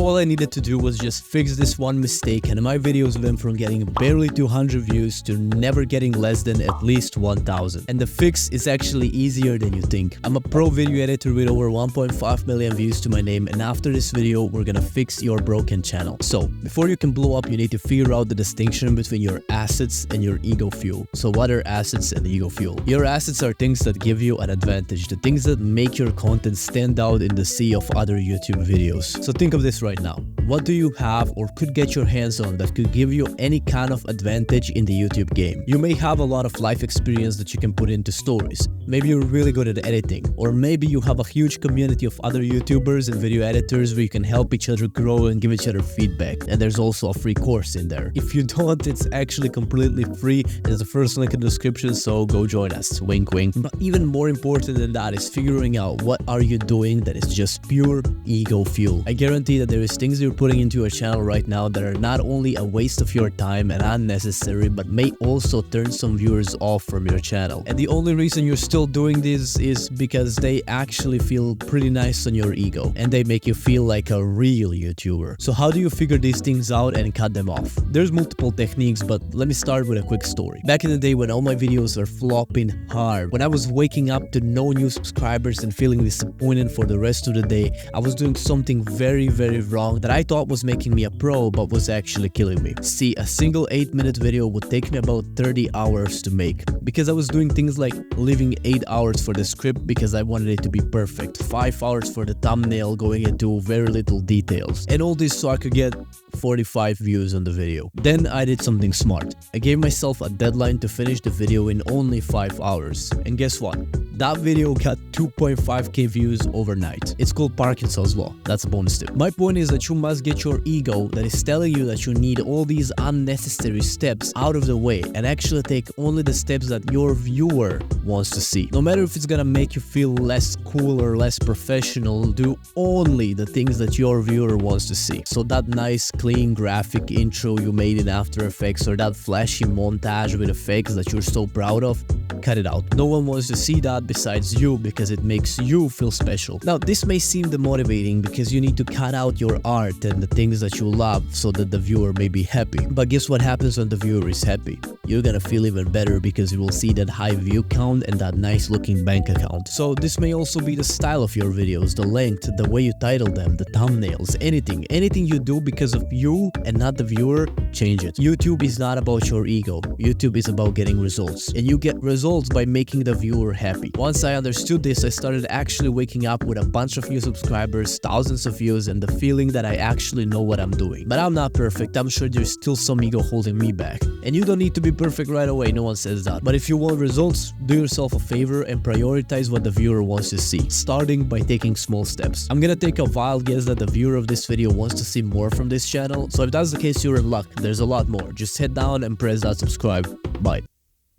all I needed to do was just fix this one mistake, and my videos went from getting barely 200 views to never getting less than at least 1000. And the fix is actually easier than you think. I'm a pro video editor with over 1.5 million views to my name, and after this video we're gonna fix your broken channel. So before you can blow up, you need to figure out the distinction between your assets and your ego fuel. So what are assets and ego fuel? Your assets are things that give you an advantage, the things that make your content stand out in the sea of other YouTube videos. So think of this right now. What do you have or could get your hands on that could give you any kind of advantage in the YouTube game? You may have a lot of life experience that you can put into stories. Maybe you're really good at editing, or maybe you have a huge community of other YouTubers and video editors where you can help each other grow and give each other feedback. And there's also a free course in there. If you don't, it's actually completely free. There's the first link in the description, so go join us. Wink wink. But even more important than that is figuring out what are you doing that is just pure ego fuel. I guarantee that there is things you're putting into your channel right now that are not only a waste of your time and unnecessary, but may also turn some viewers off from your channel. And the only reason you're still doing this is because they actually feel pretty nice on your ego and they make you feel like a real YouTuber. So how do you figure these things out and cut them off? There's multiple techniques, but let me start with a quick story. Back in the day when all my videos were flopping hard, when I was waking up to no new subscribers and feeling disappointed for the rest of the day, I was doing something very wrong that I thought was making me a pro but was actually killing me. See, a single 8-minute video would take me about 30 hours to make because I was doing things like leaving 8 hours for the script because I wanted it to be perfect, 5 hours for the thumbnail going into very little details, and all this so I could get 45 views on the video. Then I did something smart. I gave myself a deadline to finish the video in only 5 hours, and guess what? That video got 2.5k views overnight. It's called Parkinson's law. That's a bonus tip. My point is that you must get your ego that is telling you that you need all these unnecessary steps out of the way and actually take only the steps that your viewer wants to see. No matter if it's gonna make you feel less cool or less professional, do only the things that your viewer wants to see. So that nice clean graphic intro you made in After Effects or that flashy montage with effects that you're so proud of, cut it out. No one wants to see that besides you because it makes you feel special. Now, this may seem demotivating because you need to cut out your art and the things that you love so that the viewer may be happy. But guess what happens when the viewer is happy? You're gonna feel even better because you will see that high view count and that nice looking bank account. So this may also be the style of your videos, the length, the way you title them, the thumbnails, anything you do because of you and not the viewer, change it. YouTube is not about your ego. YouTube is about getting results, and you get results by making the viewer happy. Once I understood this, I started actually waking up with a bunch of new subscribers, thousands of views, and the feeling that I actually know what I'm doing. But I'm not perfect. I'm sure there's still some ego holding me back. And you don't need to be perfect right away, no one says that. But if you want results, do yourself a favor and prioritize what the viewer wants to see, starting by taking small steps. I'm gonna take a wild guess that the viewer of this video wants to see more from this channel, so if that's the case, you're in luck. There's a lot more. Just head down and press that subscribe. Bye.